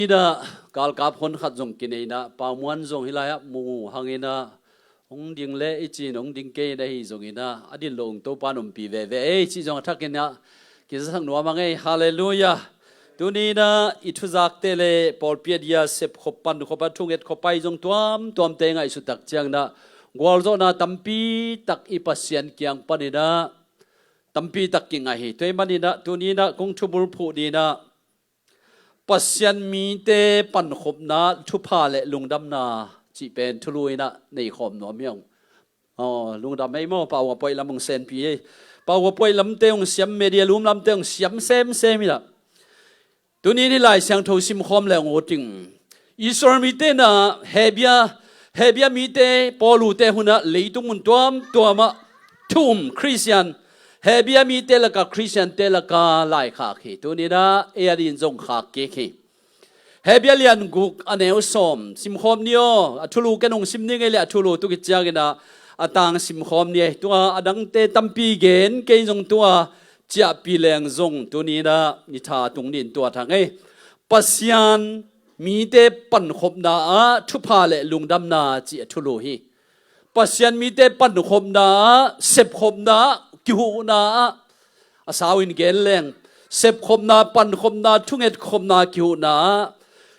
นี่นะกาลกับคนขัดจงกินเองนะป่าวมวนจงฮิลายมูหังเองนะองดิงเล่ไอจีนองดิงเกย์ได้ฮิจงเองนะอดีตลงตัวปานอมปีเวเวไอจีจงทักเองนะกิจสังนัวมังไงฮาเลลูยาตัวนี้นะอิทุจักเตเลปอลเปียดียเสพขบปันขบปันทุ่งเอ็ดขบไปจงตัวมเตงไอสุตักเจียงนะกวลโซนะตัมปีตักอีปัสยันเกียงปันนะตัมปีตักกิงไอตัวมันนี่นะตัวนี้นะคงทุบุลผู้ดีนะปัสยันมีเตปันขบนาทุพาเลลุงดำนาจีเป็นทุลุยนะในขอมหนอมยองลุงดำไม่มอป่าวป่วยลำมงเซนปีป่าวป่วยลำเตียงเสียมเมเดียลุมลำเตียงเสียมเซมนี่ละตัวนี้นี่หลายเสียงทูซิมคอมแรงโอติงอิสราเอลมีเตนะเฮเบียมีเตปอลูเตหุนะเลยตุงมุนตัวมาทุ่มคริสเตียนเฮเบียมีเตลกาคริสเตียนเตลกาไล่ขาขีตัวนี้นะเอรินจงขาเกขีเฮเบียเลียนกุกอันเอวสมซิมคอมเนี่ยทุลูกันงซิมนี่ไงเลยทุลูตุกิจจากนะต่างซิมคอมเนี่ยตัวอดังเตตัมปีเกนเกยจงตัวจะปีแรงจงตัวนี้นะนิทาตรงนี้ตัวทางไงปัสยันมีเตปันขบนาทุพาเลลุงดำนาจีทุลูฮีปัสยันมีเตปันขบนาเสพขบนากิวนาอาสาวินเกนแรงเสพขบนาปันขบนาทุ่งเอ็ดขบนากิวนา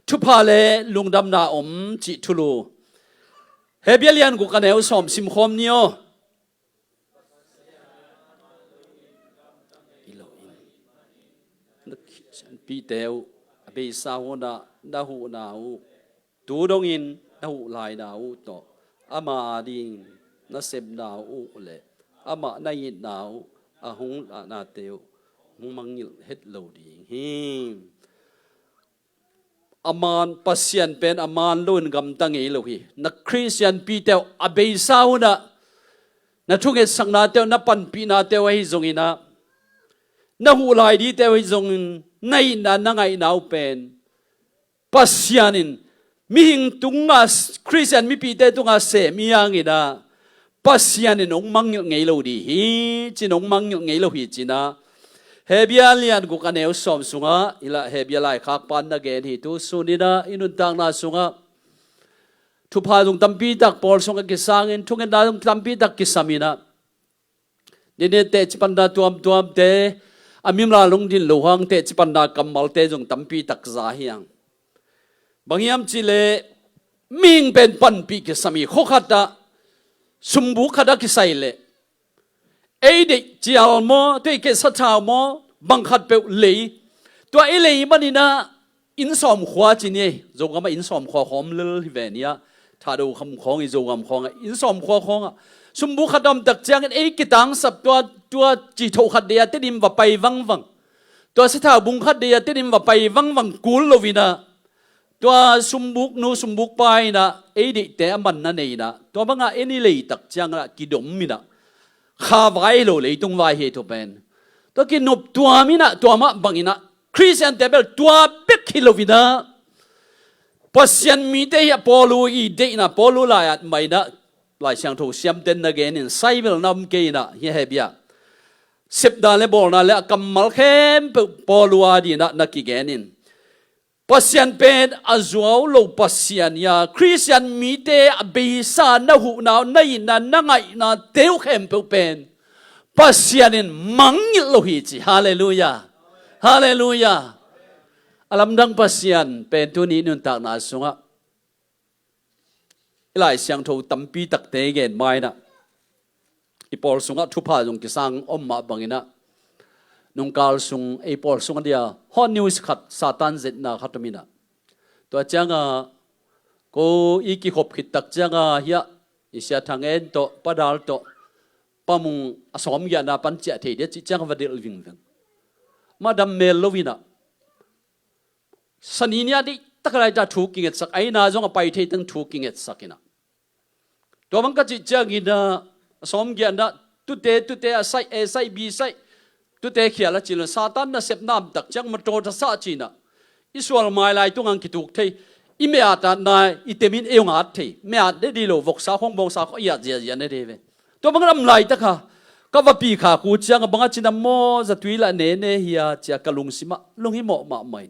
ทุพาเลลุงดำนาจีทุลูเฮเบียเลียนกุกันเอวสอมซิมคอมเนียวปีเตวเบสาวนาดาหูนาวตูดงอินดาหูลายนาวต่ออามาดิงนัสเซบนาวเลอามาไนยินนาวอาหงนาเตวหงมังยิลเฮ็ดโลดีฮิอามานปัสยันเป็นอามานลุนกำตังเอโลฮีนักคริสเตียนปีเตวอเบสาวนานัทุกเอสังนาเตวนับปันปีนาเตวให้จงอินะนัหูลายดีเตวให้จงในนั้นนั่งไงนาวเป็นปัสยันินมีหิงตุงอาคริสเตียนมีปีเตตุงอาเสมีอย่างงี้นะปัสยันินองมังยงไงโลดีฮีจินองมังยงไงโลฮีจินะเฮเบียเลียนกุกันเอวสอมสุงะอิละเฮเบียไลคักปันนักเกนฮีตุสุนินะอินุตังนาสุงะทุพาตุงตัมปีตักปอลสุงะกิสังอินทุงเงินดาตุงตัมปีตักกิสามินะนี่เนี่ยเตจิปันดาตัวมเตอามิมลาลงดินโลหังเตจิปันดากำมัลเตจงตัมปีตักซาฮิยังบางยามจิเลมิงเป็นปันปีกิสามีโคขัดตาสมบุขดักกิไซเลเอเดจิอัลโมตัวเกสัตชาวโมบังคัดเปเลยตัวเอเลยมันนี่นะอินสอมขวาจีนี่โจกมาอินสอมขวาหอมเลลเวเนียถ้าดูคำของอิโจกำของอินสอมขวาของสมบุขดมตักจังเอกิตังสับตัวจีโตขัดเดียติดิมว่าไปวังตัวสถาบุงขัดเดียติดิมว่าไปวังกูลโลวินะตัวสมบุกนูสมบุกไปนะเอดิแต่มันนั่นเองนะตัวบังอาเอนี่เลยตักจังละกิดมมินะข้าไว้โลเลยตรงไว้เหตุเป็นตัวกินนบตัวมินะตัวมาบังอินะคริสเตียนเตเบลตัวเป็กฮิโลวินะปัสยันมีเตยปอลูอีเดนะปอลูลายไม่นะลายเสียงถูกเสียมเต็นนักเกนินไซเบลนำเกนะเฮเบียเสพดาเลบอลนั่นแหละกำมัลเข้มปอลูอาดีนะนักเกนินปัสยันเป็นอาจวโลปัสยันยาคริสเตียนมีเตอเบสานะหูนาวในนั้นนั่งไงนะเทวเข้มเป็นปัสยันินมังยิโลหิจิฮาเลลูยาฮาเลลูยาอลัมดังปัสยันเป็นตัวนี้นุนตักนาสุงะหลายเสียงทูตัมปีตักเตเกนไม่นะอีปอลสุงะทุพาจงกิสังอมมาบังอินะนุ่งกาลสุงไอปอลสุงเดียฮอนนิวส์ขัดซาตันเจ็ดนาขัดมินะตัวจังก็อีกิขบขิดตักจังเฮียอิเสียทางเอ็นโตปะดาลโตปะมุงอสมยานาปัญจเทเดียจิจังวัดเดลวิงมาดามเมลโลวินะสันนิยาดิตักอะไรจะถูกกินเอ็ดสักไอ้นาจงไปเทตั้งถูกกินเอ็ดสักนะตัวมันก็จิจังกินสมยานาตุเตใส่เอใส่บีใส่ตุเตเขียละจิลซาตันน่ะเสพน้ำตักจังมาโจทย์ซาจีน่ะอิสวาลไม่ไล่ตุงังกิตุกเทอิเมอาตานายอิเตมินเอวงอาเทเมอาได้ดีโลวกสาของบงสาเขาอยากเจียนได้เว้ตัวมันรำไล่ตะค่ะก็ว่าปีขากูจังบังอาจินามโมจะตุยละเนเฮียจะกะลุงสิมะลุงหิโมมาไม่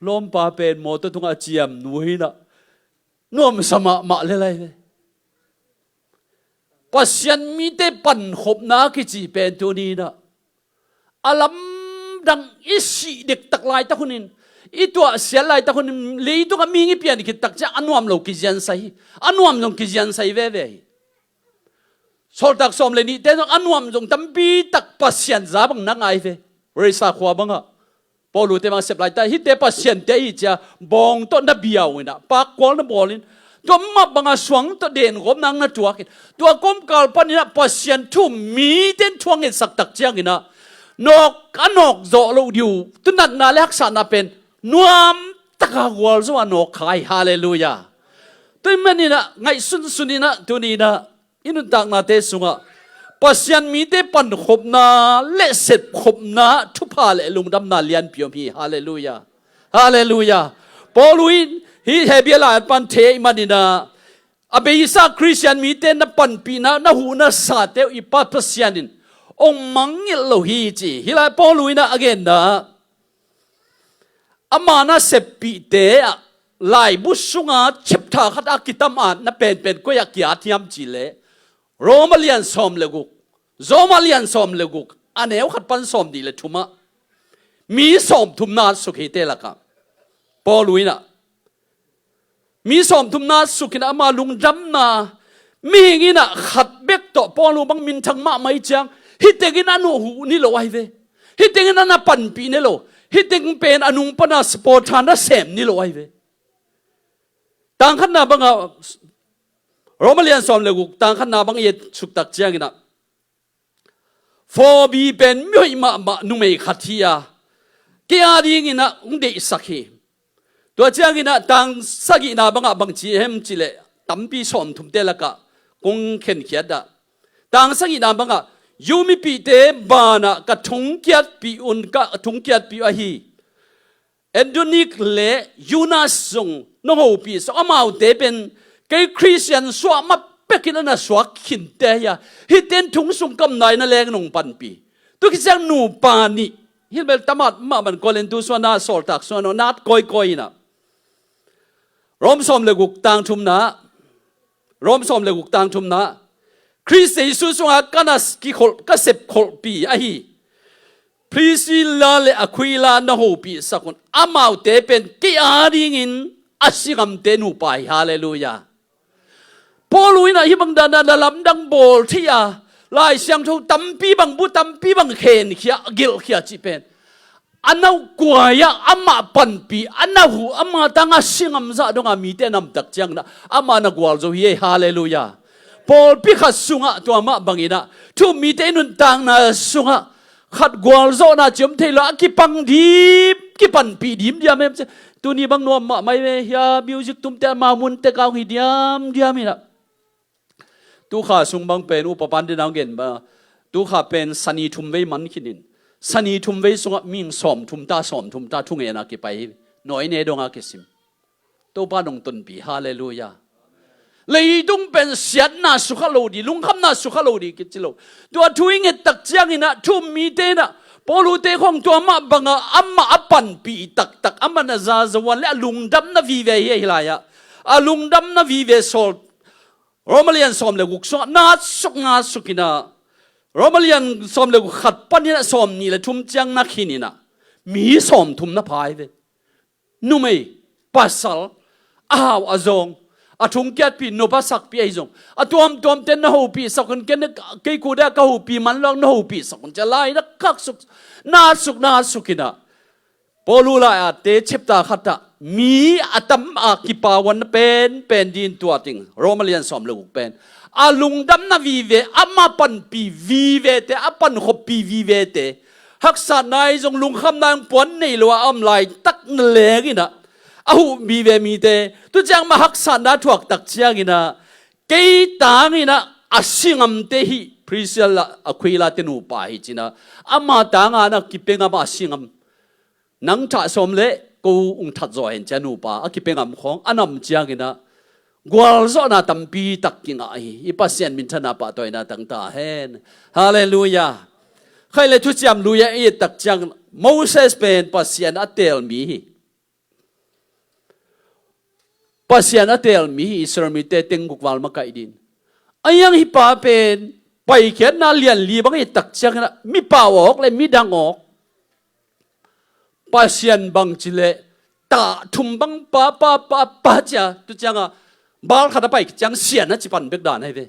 ลมปาเป็นโมตัวทุ่งอาเจียมหนุ่ยนะนวมสมะมาเลยปัสยันมีแต่ปันขบนากิจีเป็นตัวนี้นะอลัมดังอิสิเด็กตักลายตะคนนินอีตัวเสียลายตะคนนินเลยตัวก็มีงี้เปลี่ยนกิตักจะอันวมโลกิจันใส่อันวมลงกิจันใส่เว่สอดตักสมเลยนี่แต่ต้องอันวมลงตั้มปีตักปัสยันจ้าบังนังไอเว่เรศาขวาบังอ่ะพอรู้แต่บางเสพลายแต่ฮิตเตปัสยันเตอีจะบองต้นนับเบียวนะปากกวางนับบอลินตัวมาบังอาสวงตัวเด่นกบนางนัดตัวกินตัวกมกาลปนินะปัสยันทุ่มมีเด่นช่วงเงินสักตักเจียงกินะนกอันนกโจลูดิวตุนัดนาเล็กสันนาเป็นนวมตะกาวอลสวานกขายฮาเลลูยาตัวมันนี่นะไงสุนนี่นะตัวนี้นะอินุตักนาเตสุงะปัสยันมีเตปันขบนาเลเสร็จขบนาทุพาเลลุงดำนาเลียนพิยมฮีฮาเลลูยาฮาเลลูยาปอลุยฮีเฮเบียลาปันเทมันนี่นะอเบยิสาคริสเตียนมีเตนับปันปีนะหูนะสาเตอิปัสยันินองมังยิโลฮีจีฮิลาปอลุยนะอเกนนะอามานะเสพปีเตะลายบุษงาเจ็บท่าขัดอากิตามานนะเป็นก็อยากยาที่ยำจีเลโรมาเลียนสอมเลกุกโซมาเลียนสอมเลกุกอันเอวขัดปันสอมดีเลยทุมะมีสอมทุมนาสุขีเตละกันปอลุยนะมีสอมทุมนาสุขินะมาลุงจำนามีงี้นะขัดเบกต่อปอลุบังมินทังมาไม่จังฮิตเตกินอนุหูนี่โลไอเวฮิตเตกินอนาปันปีนี่โลฮิตเตกินเป็นอนุปนาสปอร์ทานะเสมนี่โลไอเวต่างขันนาบังโรมาเลียนสอมเลกุกต่างขันนาบังเยสุกตักเจียงนะฟอบีเป็นไม่มานุ่มเอขัดที่ยาเกียร์ดีงี้นะอุ้งเดสักเหตัวเจียงงี้นะต่างสักอีนาบังจีเฮมจีเลตั้มปีสอมทุ่มเตละกะกงเข็นเขียดะต่างสักอีนาบังยูมิปีเตบานะกะทุงเกียดปีอุนกะทุงเกียดปีอะฮีเอ็นดูนิกเลยูนาสงน้องหูปีสอมาเตเป็นเกย์คริสเตียนสวามาเป็กินนะสวาขินเตยฮิตเตนทุงสงกำนายนั่นแหละนงปันปีตัวกิจยังนูปานีฮิเบลตมัดมาบันกอเลนตุสวานาสอลตักสวานานัดกอยนะรอมสอมเลกุกตังทุมนะรอมสอมเลกุกตังทุมนะคริสต์เยซูสวากันัสกิโคกเสพโคปีอะฮีพริซิลาเลอะควิลานะโฮปีสักคนอามาเตเป็นกิอาริงินอาศิกัมเตนูไปฮาเลลูยาพอลุยนะฮิบังดานาลำดังโบลที่ยาลายเสียงทูตัมปีบังบุตัมปีบังเคนขี้กิลขี้จีเป็นอันนั้นกว่าyaอามาปันปีอันนั้นหูอามาตั้งอาศิกัมซาดงอามีเตนำตักจังนะอามานักวาลโจเยฮาเลลูยาพอพิขัดสุงะตัวมาบังอินะทุมีเตนุนตังนะสุงะขัดกวาลโจนะจมเทละกิปังดีกิปันปีดีมเดียมตัวนี้บังนวมมาไม่เวียมิวสิกตุ้มเตมามุนเตกาวหิดีมเดียมินะตัวข้าสุงบังเป็นอุปปันดินังเงินมาตัวข้าเป็นสันีทุมเวมันขินินสันีทุมเวสุงะมิงสอมทุมตาทุ่งเอนักกิไปหน่อยเนดงอากิสิมตัวบ้านงตุนปีฮาเลลูยาเลยต้องเป็นเสียนาสุขโลดีลุงคำนาสุขโลดีกิจิโลตัวทุ่งเงตักเจียงนะทุ่มมีเตนะพอรู้เตของตัวมาบังอามาอปันปีตักอามานาซาซวันและลุงดำนาวีเวเฮลายะลุงดำนาวีเวโซลโรมาเลียนสอมเลกุกสนาสุกินะโรมาเลียนสอมเลกุขัดปันนี่นะสอมนี่แหละทุ่มเจียงนักขินี่นะมีสอมทุ่มนับพายเวนุ่มเอปัสสัลอาจงทุ่งเกียรปีโนปัสสักปีไอจงตัวมเต้นนะหูปีสักคนเกนเกยกูได้ก็หูปีมันลองนะหูปีสักคนจะไล่นักขักสุกนาสุกินะพอรู้ละเตเชปตาขัดมีตัมกิปาวันเป็นดินตัวติงโรมาเลียนสอมลูกเป็นลุงดำนาวีเวมาปันปีวีเวเตปันขบปีวีเวเตฮักษานายจงลุงคำนางปวนในลัวลายตักนเลกินะมีเวมีเตตุจังมาฮักษานาทวกตักเชียงินะเกยตางินะอาศิงัมเตหิพริสิลาคุยลาเตนูปาหิจินะมาตางานะกิเปงอาศิงัมนังท่าสมเลกูทัดจอยเห็นเจนูปากิเปงามของอันนั้นเชียงินะกวาลโซนาตัมปีตักกิงไอปัสเซียนมินทนาปะตัวนาตั้งตาเห็นฮาเลลูยาใครเลยทุกจำลูยาเอตักจังโมเสสเป็นปัสเซียนอัตเตลมี pasyan atel mi Israel mi te tengguk wal makaidin ayang hipa pen pai khian na lian li bang tak chang na mi pawok le mi dangok pasyan bang chile ta thum bang pa cha tu changa bal khata pai chang sian na chi pan bek dan hai ve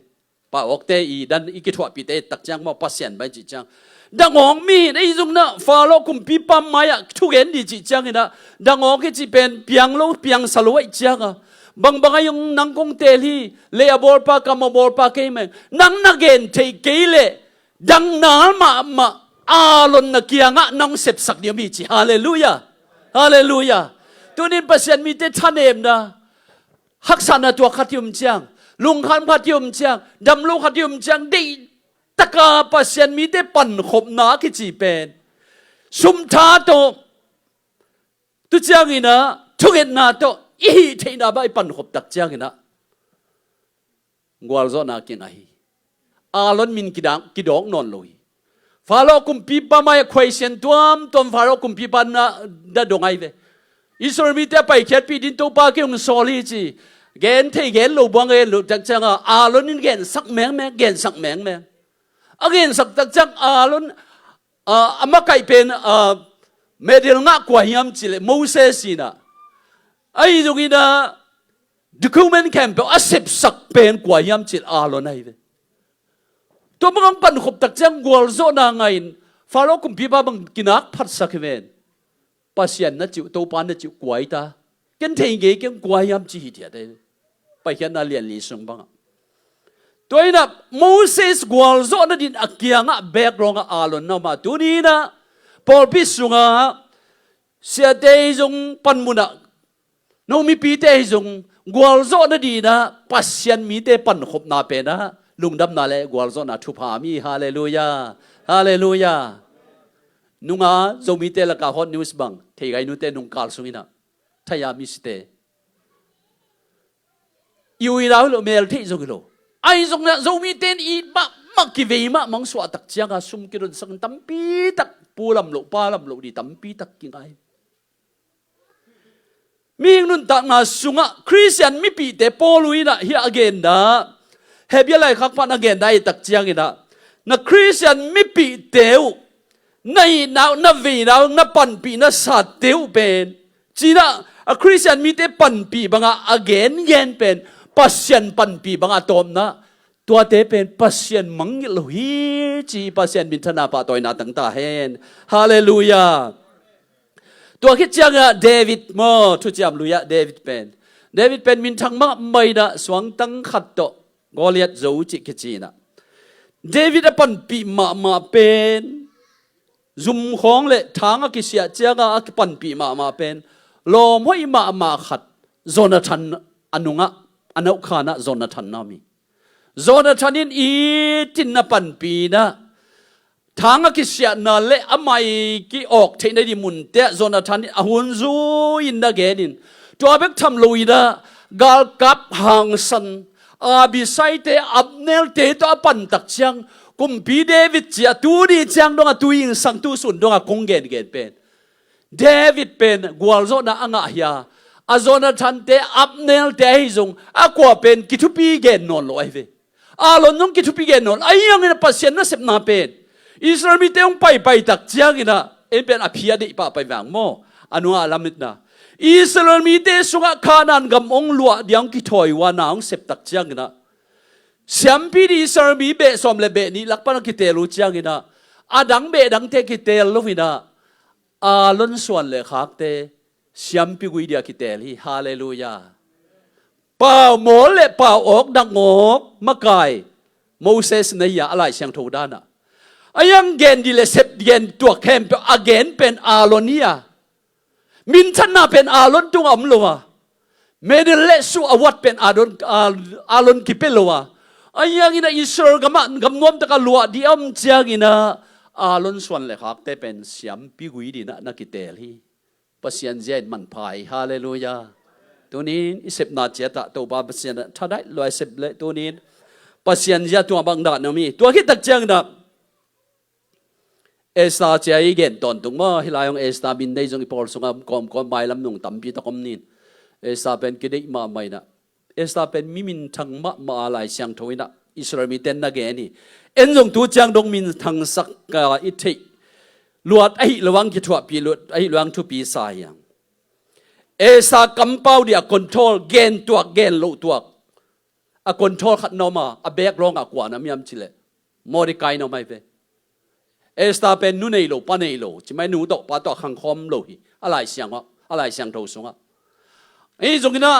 pawok te i dan i ki thwa pi te tak chang ma pasyan bai chi chang dangong mi nei jung na falo kum pi pam maya thu gen di chi chang ina dangong ki chi pen piang lo piang saloi changa bang yung nangkong teli le abor pa kamabor pa kay men nang nagen te kele dang na ma alon na kia nga nang sepsak ni mi chi hallelujah hallelujah tunin pasyan mi te thanem na haksana tua khatium chang lung khan khatium chang dam lu khatium chang dei taka pasyan mi te pan khop na ki chi pen sum tha to tu chang ina thuget na to i theina bai pan khop tak chang ina gwal zo na kin ai alon min kidong non loi falo kum pi pa mai question tom falo kum pi pan na da dongai ve Israel mi te pai khet pi din to pa ke ung soli chi gen thei gen lo bang gen lo tak chang alon in gen sak meng gen sak meng again sak tak chang alon ama kai pen medel nga kwa hiam chile Moses ina ai jogina document camp asep sak pen kwa hiam chil alon ai ve to bang pan khop tak chang gol zo na ngain faro kum pi ba bang kinak phat sakven pasyan na chiu to pan na chiu kwai ta ken thei ge ken kwa hiam chi hi dia de pai hian na lian li sung bang toina Moses gwal zo na din akianga background alon na ma tunina Paul pi sunga sia te jong panmuna no mi pi te jong gwal zo na di na pasyan mi te pan khop na pe na lungdam na le gwal zo na thu pha mi hallelujah hallelujah nunga zo mi te la ka hot news bang thei gai nu te nung kal sungina thaya mi ste yui ra lo mel thi zo lo ai zong na zo mi ten i ma ki ve ma mong swa tak chianga sum ki ron sang tampi tak pulam lo palam lo di tampi tak ki ngai mi nun tak na sunga Christian mi pi te poluina hi again da hebia lai khak pan again dai tak chiang ina na Christian mi pi teu nai naw na ve naw na pan pi na sa teu pen china a Christian mi te pan pi banga again gen pen pasyan pan pi banga tom na tua te pen pasyan mangil lo hi chi pasyan bin thana pa toy na tang ta hen hallelujah tua khit changa David mo thu cham luya David pen min thang ma mai na swang tang khat to Goliath zo chi ki chi na David a pan pi ma pen zum khong le thang a ki sia changa a ki pan pi ma pen lom hoi ma khat Jonathan anunga anau khana Jonathan nami Jonathan in i tin na pan pi na thanga ki sia na le amai ki ok theina di mun te Jonathan a hun zu in da genin to abek tham loida gal kap hang san abi sai te abnel te to pan tak chiang kum pi David chia tu di chiang dong a tu ing sang tu sun dong a kong gen pen David pen gwal zo na anga hia a Jonathan te abnel te hizong akwa pen kithupi gen non lo ai ve alon nong kithupi gen non ai yang na pasien na sep na pen Israel mi te ong pai tak chiang ina en pen a phia de pa pai wang mo anu alamit na Israel mi te sunga kanan gam ong lua diang ki thoi wa na ong sep tak chiang ina siam pi di Israel mi be som le be ni lakpan ki te lu chiang ina adang be dang te ki te lu ina alon suan le khak te siam pi gui dia ki te hi hallelujah pa mo le pa ok dang ngok makai Moses na ya alai siang tho dana ayang gen di le sep gen tua kem pe again pen alonia min thana pen alon tung am lowa medel le su awat pen alon ki pe lowa ayang ina Israel gam nom ta ka lua di am chiang ina alon swan le khak te pen siam pi gui di na ki tel hi pasian zen man phai hallelujah tunin isep na cheta to ba pasian thadai loi sep le tunin pasian ja tu bang da no mi tu ki tak chiang da Esta chai gen ton tung mo hilayong esta bin dei jong ipol sunga kom mai lam nung tampi ta kom nin เอสตาเป็นกิเดมาไม่นะเอสตาเป็นมิมินทังมาอะไรเสียงทวินะอิสราเอลมีเต็นนักเกนี่เอ็นจงตัวจังดงมินทังสักกาอิทิลวดไอระวังกิทวปีลวดไอระวังทุปีสายยังเอสากัมเป้าเดียคอนโทรลเกนตัวเกนโลตัวอะคอนโทรลขัดนอมาอะเบกร้องอะกว่านะมีอันชิเลมอดิกายนอไม่เปเอสตาเป็นนู่นเอโลปานเอโลจิไม่นู่นต่อปาต่อขังคอมโลหิอะไรเสียงวะอะไรเสียงโทสงอ่ะไอ้ตรงนี้นะ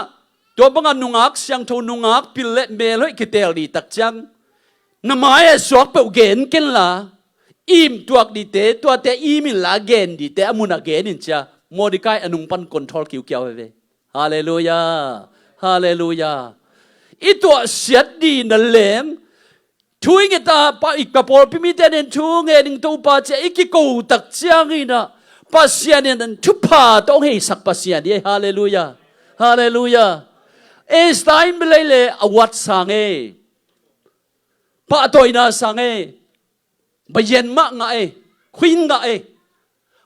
ตัวบังอันนุ่งอักเสียงโทนุ่งอักพิลเล่เมลให้กิเตลดีตักจังน้ำไม้สวกเปล่าเกนกันละอิมตัวดีเตตัวเตอิมิลาเกนดีเตอมุนาเกนินจ้ามอดิกายอนุปันคอนโทรลคิวเกี่ยวไปฮาเลลูยาฮาเลลูยาอีตัวเสียดีนั่นแหละช่วยเงี้ยตาปะอีกกระโปรงพิมิเตนินช่วยเงี้ยนิ่งตัวปะเจอีกกูตักเจียงอีนะปัสยานี่นั่นทุบผ้าต้องให้สักปัสยานี่ฮาเลลูยาฮาเลลูยาเอสไตน์ไปเลยอวัดสังเอปะตัวอินาสังเอบเย็นมากไงควินไง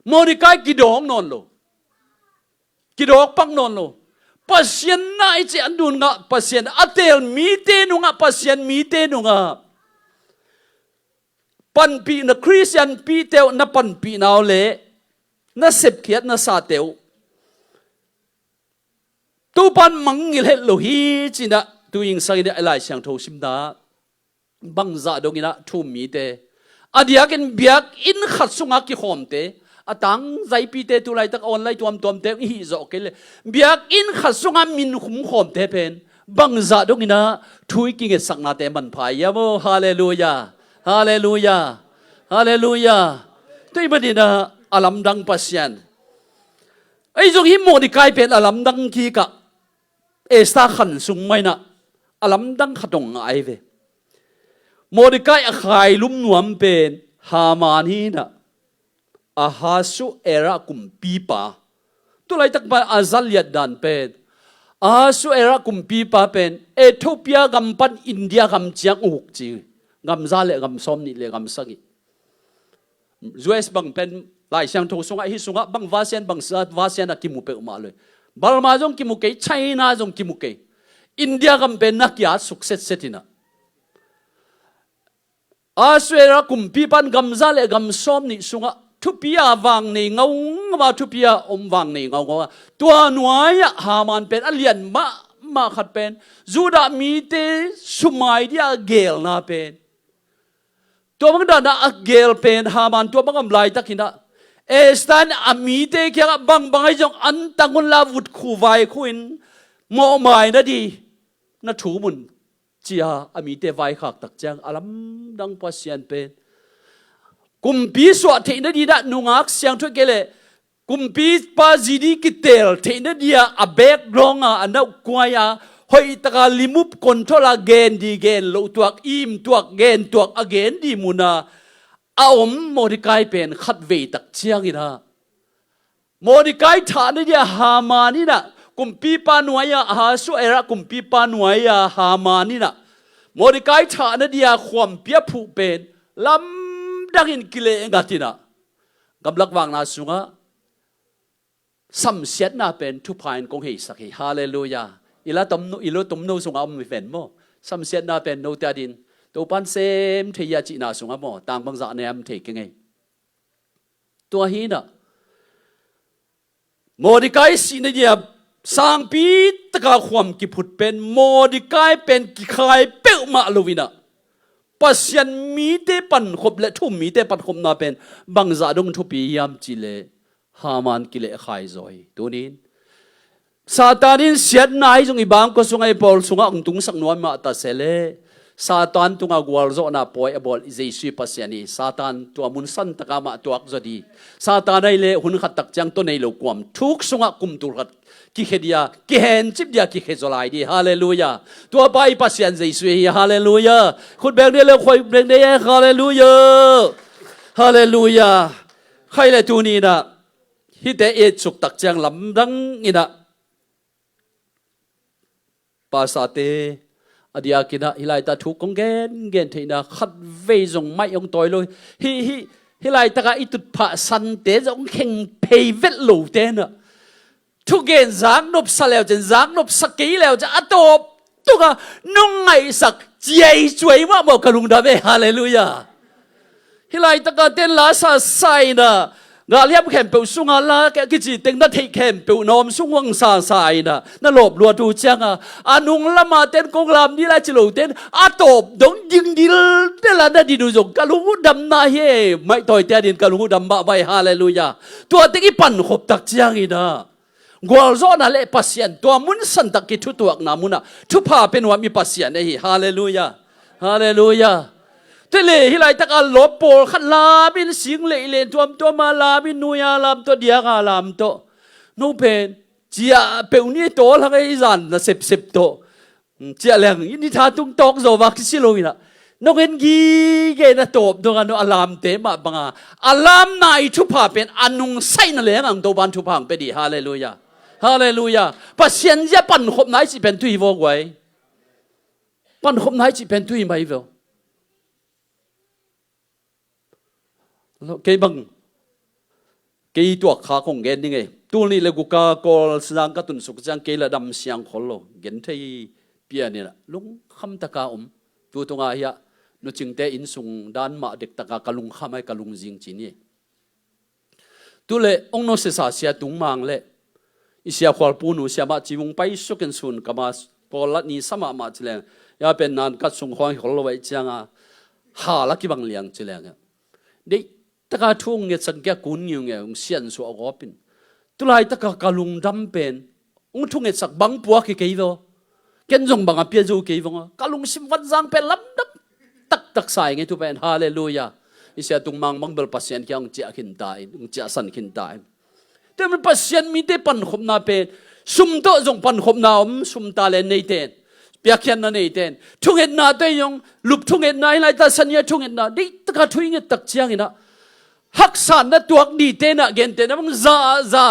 มอดิกายกิดองนอนโลกิดองปังนอนโลปัสยาน่าไอเจอันดูงะปัสยาอัตเตลมีเตนุงะปัสยามีเตนุงะปันปีนักคริสเตียนปีเตวนับปันปีนาวเล่นับเสพเขียดนับซาเตวตูปันมังงิเลโลฮีจินะตูยิงสักเดอะไรเสียงโทชิมดาบังซาดงอินะทุ่มมีเตอดียกันเบียกอินขัดสุงักกิขอมเตอตังใจปีเตตุไลตักออนไลตัวมเตอิฮิโซเกเลเบียกอินขัดสุงักมินขุมขอมเตเป็นบังซาดงอินะทุยกิงสักนาเตมันพายยาโมฮาเลลูยาฮาเลลูยาฮาเลลูยาตัวบัดนี้นะอาลัมดังปัสยันไอ้จงหิมโมดิกายเป็นอาลัมดังกีกะเอสตาขันสุงไม่นะอาลัมดังขดงไอเวโมดิกายขายลุ่มนวมเป็นฮามานีนะอาฮาสุเอระกุมปีปาตัวไรตักไปอาซัลยัดดันเป็นอาฮาสุเอระกุมปีปาเป็นเอธิโอเปียกัมปันอินเดียกัมเจียงอุกจีกัมซาเลกัมซอมนี่เลกัมสักิUS บังเป็นหลายเสียงโทสงะฮิสงะบังวาเซียนบังสวาเซียนกิมุเปอมาเลยบาลมาจงกิมุเกย์ไชน่าจงกิมุเกย์อินเดียกัมเป็นนักยาสุขเสร็จเสร็จนะอาสเวระกุมปีปันกัมซาเลกัมซอมนี่สงะทุพิยาวังนี่เงามาทุพิยาอมวังนี่เงาตัวหน่วยฮามันเป็นอเลียนมาขัดเป็นจูดามีเตสุไมเดียเกลนาเป็นตัวมันด่านะเกลเป็นฮามันตัวมันกำไรตักหินะเอสตันอามีเตแค่บางให้จงอันตังคนลาวุดคู่ไว้คุยโมหมายนะดีนะถูมุนเจียอามีเตไว้ขักตักจังอาลัมดังปัสยันเป็นกุมปีสวดเทนดีนะนุงักเสียงทุกเกลกุมปีปาจีดีกิเตลเทนดีอาเบกร้องอันนั้นกวายหอยตะลิมุบคอนโทรลเกนดีเกนโลตัวอิมตัวเกนตัวอเกนดีมุนาอาวมโมดิกายเป็นขัดเวตักเชียงอีนะโมดิกายฐานนี่ฮามานี่นะกุมปีปานวยฮาสุเอระกุมปีปานวยฮามานี่นะโมดิกายฐานนี่ความเปียผูเป็นลำดังอินกิเลงกัตินะกำลังวางนาสุงะสัมเสียนาเป็นทุพายนกงเฮสักฮาเลลูยาอีละตมโนอีละตมโนสุงะไม่เป็นโมสัมเสียนาเป็นโนตาดินตัวปันเซมเทียจีนาสุงะโมต่างบางจากเนี่ยมันเทกิงไงตัวฮีนะโมดิกายสินะเดียสร้างปีตะกาความกิพุดเป็นโมดิกายเป็นกิขายเปิลมาลูวินะปัสยันมีเตปันขบและทุ่มมีเตปันขบนาเป็นบางจากดงทุปียามจิเลฮามันกิเลขายซอยตัวนี้ซาตานินเสียดนายจงอีบางก็สุงไอปอลสุงะองตุงสักนวลมาตัดเสเลซาตานตุงากวลโซนาปอยอบอลอิเจสุปัสยานีซาตานตัวมุนสันตะกามาตัวอักจดีซาตานได้เลหุนขัดตักจังตัวในโลกความทุกสุงะกุมตุรัดกิเฮดียกิเฮนจิบเดียกิเฮโซไลดีฮาเลลูยาตัวไปปัสยันเจสุฮาเลลูยาคุณแบงเดียเลคอยแบงเดียฮาเลลูยาฮาเลลูยาใครเลยตัวนี้นะฮิตเอจุกตักจังลำดังนี่นะภาษาเตอดียกินะฮิไลตาทุกกงเกนเทนะขัดเวจงไม่ยงตัวเลยฮิไลตากาอิตุดผาสันเตจงเข่งเพยเวลโลเตนะ ทุกเกณฑ์จางนบสเลวจะจางนบสกีแล้วจะอัตบตุกนุ่งไงสักเจียช่วยว่าบอกกลุงดาเบฮาเลลูยาฮิไลตะกาเต้นลาซาไซนะงาเลียบแคมเปลสุงาลาแกกิจิเต็งนัดที่แคมเปลนอมสุงวังซาไซนะนั่นหลบลัวดูจังอานุงละมาเต้นกงลามนี่แหละจิโลเต้นอาตบดงยิงดิลเดลานาดิดูจงกลุงดำนาเฮไม่ต่อยเตียดินกลุงดำบะใบฮาเลลูยาตัวเต็งอีปันขบตักจังอีนะกวลโซนาเลปัสยันตัวมุนสันตักกิทุตัวนามุนะทุพาเป็นว่ามีปัสยันเอฮาเลลูยาฮาเลลูยาเทเลฮิไลตะกาลบโปขันลาบินสิงเลเลนตัวมาลาบินนุยาลามตัวเดียกาลามตัวนูเป็นเจียเปวนี่โตทั้งไอ้จันนะสิบโตเจียแรงอินี่ท่าตุ้งตอกโซวักสิโลวินะนกเห็นกีเกนะโตบตรงนั้นอลามเตมาบังอาลามนายทุพาเป็นอนุงไซนั่นเลยอังตัวบันทุพังไปดีฮาเลลูยาฮาเลลูยาปัสยันจะปั่นขบไหนสิเป็นตุยวอกไว้ปั่นขบไหนสิเป็นตุยไม่เวลเกี่ยบังเกี่ยตัวขาของเกนนี่ไงตัวนี้เลยกูกากอลสังกัตุนสุกจังเกี่ยละดำเสียงขอโลเกนที่เปียนี่ละลุงคำตะกาตัวตรงอาเฮียนุจิงเตอินสุงด้านมาเด็กตะกากะลุงข้าไม่กะลุงจิงจีนี่ตัวเลยองโนเสสาเสียตุงมังเลยอิเสียขวาปูนุเสียมาจีวงไปสุกันสุนกามาปอลัดนี้สมามาจีเลงยาเป็นนานกัดสุงขวางขอโลไว้จังหาลักกิบังเลียงจีเลงเด็กตะกาทุ่งเงี้ยสังเกตกุนอยู่เงี้ยเสียนสุออกปินตุลายตะกากะลุงดำเป็นทุ่งเงี้ยสักบังปัวกี่กี่ตัวเกณฑ์จงบังอาเปียจูกี่ตัวกะลุงสิมวันจังเป็นลำดับตักใส่เงี้ยทุเป็นฮาเลลูยาอิเสียตุงมังเบลปัสยันที่องเจ้าขินตายองเจ้าสันขินตายแต่มันปัสยันมีแต่ปันขบนาเป็นสุมโตจงปันขบนาสุมตาเลนในเตนเปียกยันนั่นในเตนทุ่งเงี้ยนาเตยงลุบทุ่งเงี้ยนาอะไรแต่สัญญาทุ่งเงี้ยนาดิตะกาทุ่งเงี้ยตักเจียงนะฮักษาณตัวดีเตนะเกณฑ์เตนะมันจะ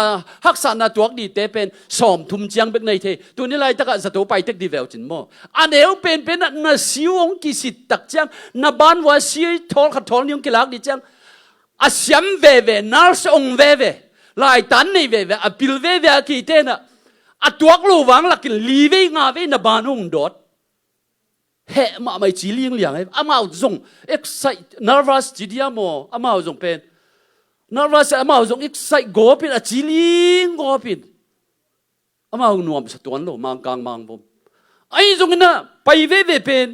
ฮักษาณตัวดีเตเป็นสอมทุ่มเจียงเป็นในเทตัวนี้ไรตะกันจะตัวไปตึกดีเวลจินโมอันเอวเป็นน่ะสิวงกิสิตักเจียงน่ะบ้านว่าสิทอลขัดทอลยงกิลักดีเจียงอาเสียมเวนาร์สองเวลายตันในเวอพิลเวกิเตนะอัตัวกลูวังลักลีเวงาเวน่ะบ้านองดอดเฮมาไม่จีเลี้ยงไอ้อามาจงเอ็กไซnervous จีเดียโมอามาจงเป็นนั่นว่าจะมาจงอีกใส่กอปินจิลิงกอปินมาหนุ่มสตวนโลมังกังมังผมไอ้จงน่ะไปเวเป็น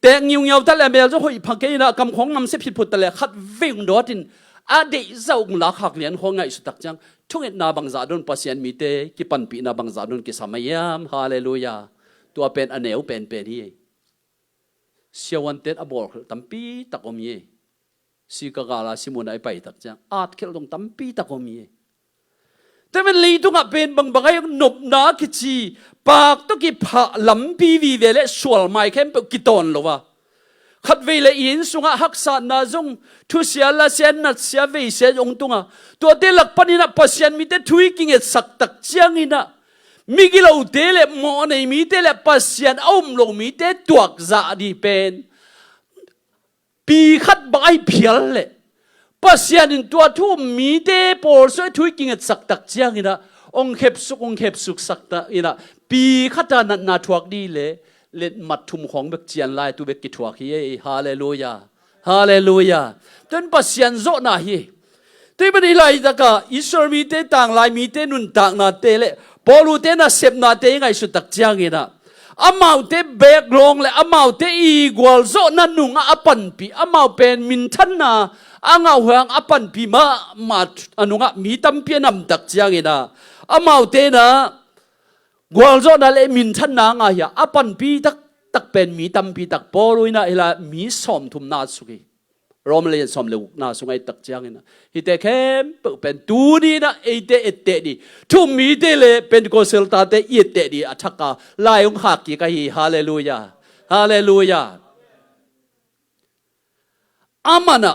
แต่งิวเงาตะเลเมลจะหอยพังเกนะกำของนำเสพผิดผุดตะเลขัดวิ่งดอดินอาเดเจ้าหลักหักเหรียญของไงสุดตักจังช่วงนาบังซาดนปัสยันมีเตกิปันปีนาบังซาดนกิสามัยามฮาเลลูยาตัวเป็นอันเนวเป็นที่เสียวันเต็ดอบอร์ตั้มปีตะกอมีสิกากาลาสิมุนไอไปตักจังอาจเคลตรงตั้มปีตะกอมีแต่มันลีตุงอ่ะเป็นบางอย่างนบนาคิจีปากตุกิผาลำปีวีเวเลสวลไม่เข้มเปกิตอนหรอวะขัดเวลอินสุงอ่ะฮักษานาจงทุเสียละเสียนัดเสียเวเสียองตุงอ่ะตัวเดลักปนินะปัสยันมีแต่ทุยกิงเอสักตักจังอินะมิกิลาอุเดเลมอในมีแต่ละปัสยันเอามลงมีแต่ตัวกซาดีเป็นปีขัดใบเพียลเลยปัสยันตัวทุ่มมีเตปอลสวยทุยกิงสักตักเจียงอินะองเข็บสุกสักตักอินะปีขัดนาทวกดีเลยเล่นมัดทุ่มของเบกเจียนลายตัวเบกกิทวกเฮฮาเลลูยาฮาเลลูยาจนปัสยันโซนาเฮที่มันอีไลตะกะอิสรามีเตต่างลายมีเตนุนต่างนาเตเลปอลูเตน่ะเสพนาเตไงสุดตักเจียงอินะอามาเตเบกลงเลยอามาเตอีกวลโซนันนุงอาปันปีอามาเป็นมินทันนาอ่างเอาหางอาปันปีมาอนุงะมีตั้มเปียนำตักเจียงนะอามาเตนะกวลโซนั่นเลยมินทันนางายอาปันปีตักเป็นมีตั้มปีตักปอลุยนะเฮลามีสอมทุมนาสุกีรอมเลยสอมเลวนาสุงไอตักเจียงนะฮิตเข้มเป็นตูดีนะเอเตดีทุ่มมีเตเลเป็นโกเซลตาเตเอเตดีอัฐกาลายองหักกี่กันฮาเลลูยาฮาเลลูยาอามานะ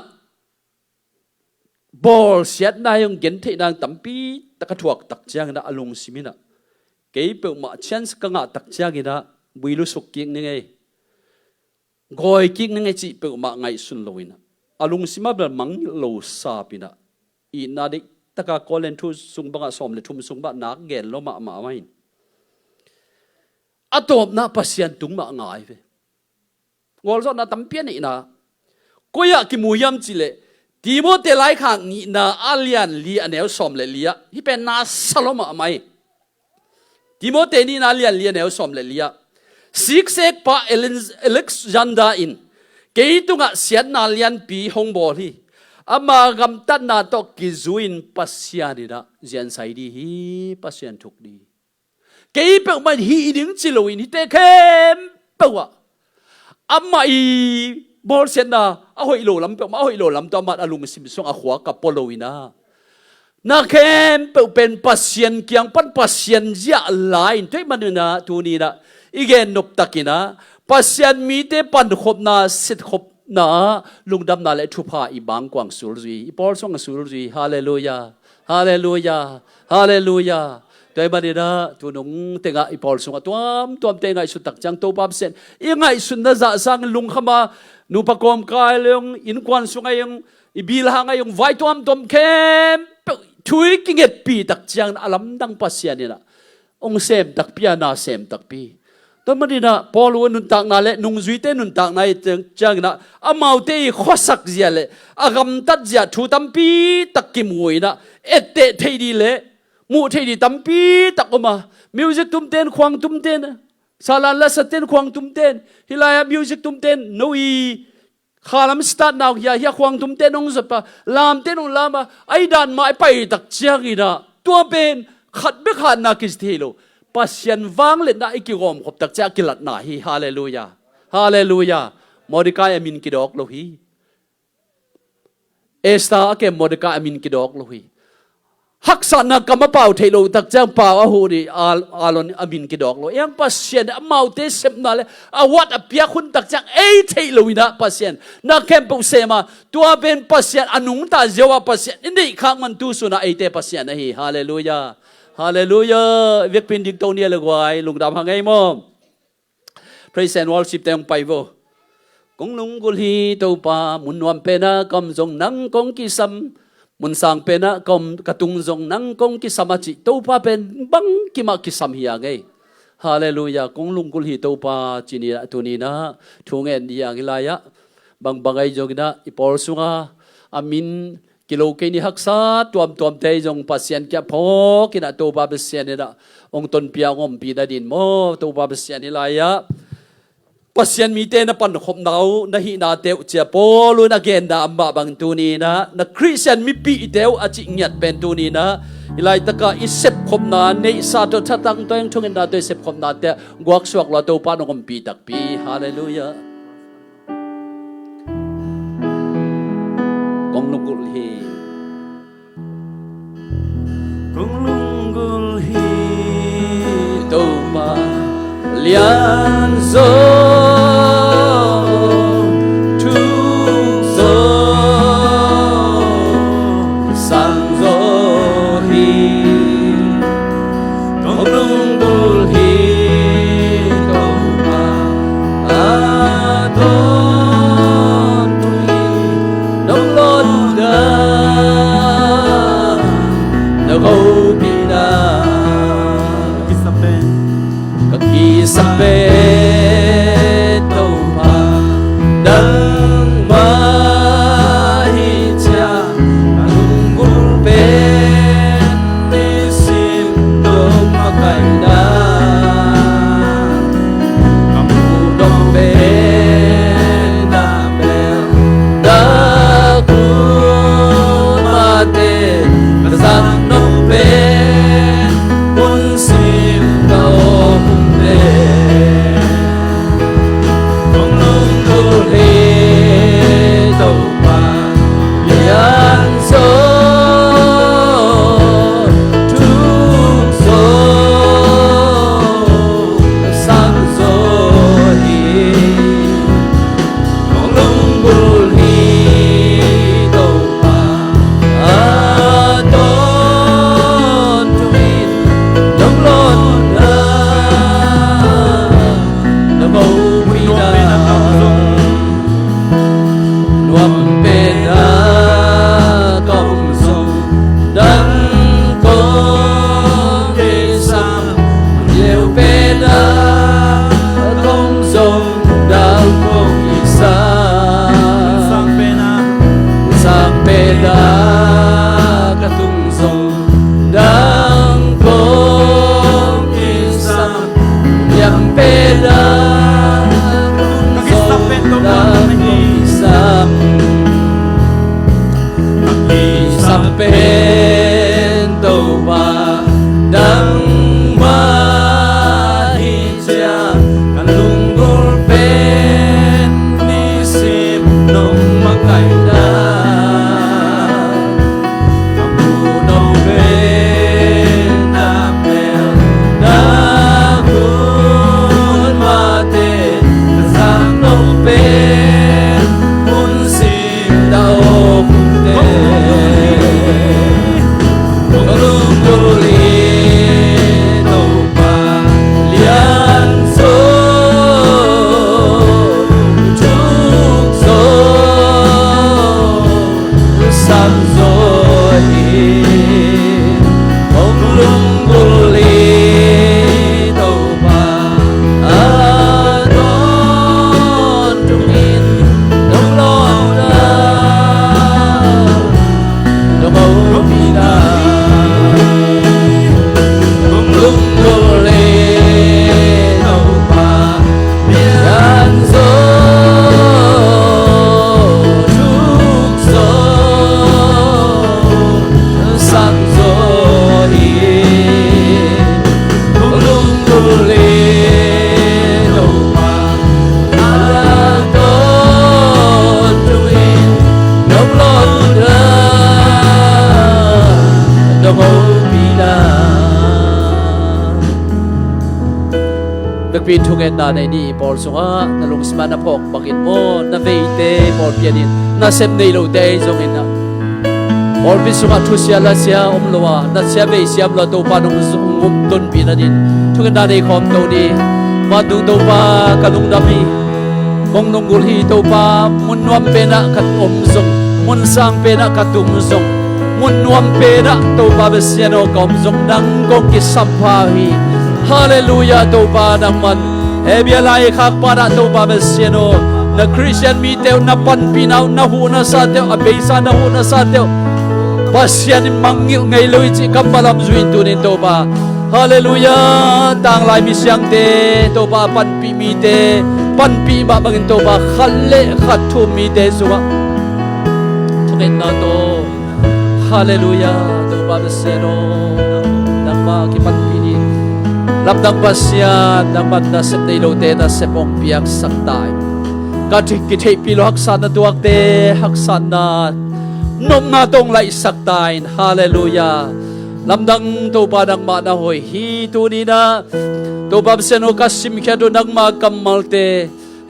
บอลเสียดนายองเกนเทนางตั้มปีตะกะถวกตักเจียงนะอารมณ์สิมินะเกี่ยเปิดมาเชนส์กังะตักเจียงนะวิลุสุกิงนี่ไงกอยกิงนี่ไงจีเปิดมาไงสุนลอยนะอารมณ์สิมาแบบมังโลซาปินะอีน่าดิ taka kolen thu sung banga som le thum sung ba nak gen lo ma mai atop na pasian tung ma ngai ve ngol zo na tampian ni na koya ki muyam chile Timote lai khang ni na alian li anel som le lia hi pen na saloma mai Timote ni na alian li anel som le lia siksek pa Alexander in keitunga sian na lian pi hong bol hi ama gam tat na to kizuin pasian ni na zian sai di hi pasian thuk di kei pe man hi ding chiloin hi te khem pewa ama i bol sen na a hoi lo lam pe ma hoi lo lam to mat alung sim song a khwa ka poloina na khem pe pen pasian kyang pan pasian ja lain thei manuna tu ni na igen nop takina pasian mi te pan khop na sit khop na lungdam na le thupa i bang kwang surji i bol song surji hallelujah hallelujah hallelujah toy manina tu nong tenga i bol song tuam tenga i su tak chang to pam sen i ngai sun na za sang lung khama nu pa kom kai leong in kwan sunga yung ibil hanga yung vai tuam tom kem thui kinget pi tak chang alam dang pasian ni na ong sem tak pia na sem tak pi to manina Paul nun tak na le nung zuite nun tak na chang na amau te khosak zia le agam tat zia thu tam pi tak ki mui na ette thei di le mu thei di tam pi tak oma music tum ten khwang tum ten salan la saten khwang tum ten hilaya music tum ten noi khalam start now ya khwang tum ten ong zapa lam ten ong lama ai dan mai pai tak chiang ina tua ben khat be khat na kis thelo pasian wang le na ikigom khop tak cha kilat na hi hallelujah hallelujah Mordecai amin kidok lo hi Esther ke Mordecai amin kidok lo hi haksa na kamapau thelo tak chang pau a hu ri alon amin kidok lo yang pasian amau te sep na le awat apia khun tak chang ei thelo ina pasian na kem pu sema tua ben pasian anung ta jewa pasian indi khang man tu suna ei te pasian hi hallelujah hallelujah việc pin dik to nia le gwai lung dam hangai mo praise and worship teng pai vo kong lung gul hi to pa mun wam pe na kam jong nang kong ki sam mun sang pe na kom katung jong nang kong ki samachi to pa pen bang ki ma ki sam hi ngai hallelujah kong lung gul hi to pa chini tu ni na thungen ya gilaya bang bangai jogina ipol sunga amin kilo ke ni haksa tuam te jong pasien kya pho kina to ba besien na ong ton pia ngom pi da din mo to ba besien ni laya pasien mi te na pan khop nau na hi na te chia polu na gen da amba bang tu ni na Christian mi pi teu a chi nyat pen tu ni na ilai taka isep khop na nei sa to thatang to yang thungen na to isep khop na te guak suak lo to pa no ngom pi tak pi hallelujah kong lungul hi kong lungul hi to pa lian zo tu zo sang zo hi kong lungul hi to pa a Sabe to pa dang mai cha nungul pe ni sim do makai da kamu dong be na be da ku mate kazan no pe un sim do nagpin thungen na ni Paul sunga na lungsman na pok bakit mo na veite Paul pianin na sem nei lo te zongin na Paul bisunga thusia la sia omlowa na sia ve siam lo to pa nong zung ton pinanin thungen na nei khom to ni ma dung to pa kalung dami kong nong gul hi to pa mun nuam pe na kat om zong mun sang pe na katung zong mun nuam pe na to pa besiano kom zong dang kong ki sampa hi hallelujah to pa nang man hebia lai khak pa na to pa besiano na Christian mi teo na pan pinaw na hu na sa teo abesa na hu na sa teo pasian mangil ngai loi chi kambalam zuin tunin to pa hallelujah tang lai mi siang te to pa pan pi mi te pan pi ba bangin to ba khalle khat thu mi te suwa thuken na to hallelujah to ba beseno nang ma ki pan pi ni labdang pasya nang man na sep dei lo te na sepong piak saktai ka thik ki thei pi lo hak san na tuak te hak san na nom na tong lai saktai hallelujah lamdang to ba dang ma na hoi hi tu ni na to bab seno kasim kya do nagma kamal te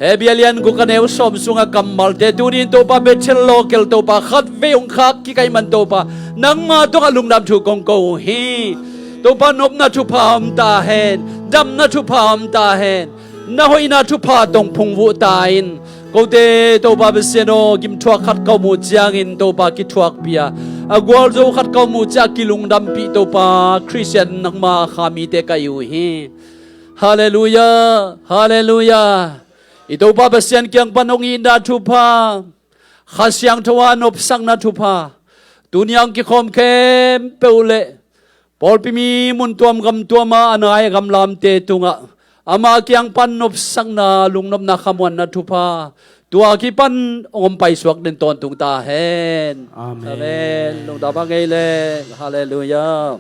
hebialian ko kaneu som sunga kamal te dunin to pa bechel local to pa khat veung khak ki kai man to pa nangma to kalung dam thu kong ko hi to pa nop na thu pham ta hen dam na thu pham ta hen na hoi na thu pha tong phung vu ta in ko te to pa beseno gim thuak khat ko mu chiang in to pa ki thuak pia agwal zo khat ko mu cha kilung dam pi to pa Christian nangma khami te kayu hi hallelujah hallelujah ito pa basian kyang panong inda thupa khasyang thawan op sang na thupa tunyang ki khom khem peule Paul pimi mun tuam gam tuama anai gam lam te tunga ama kyang pan op sang na lungnom na khamwan na thupa tua ki pan om pai suak den ton tung ta hen amen lung da ba ngai le hallelujah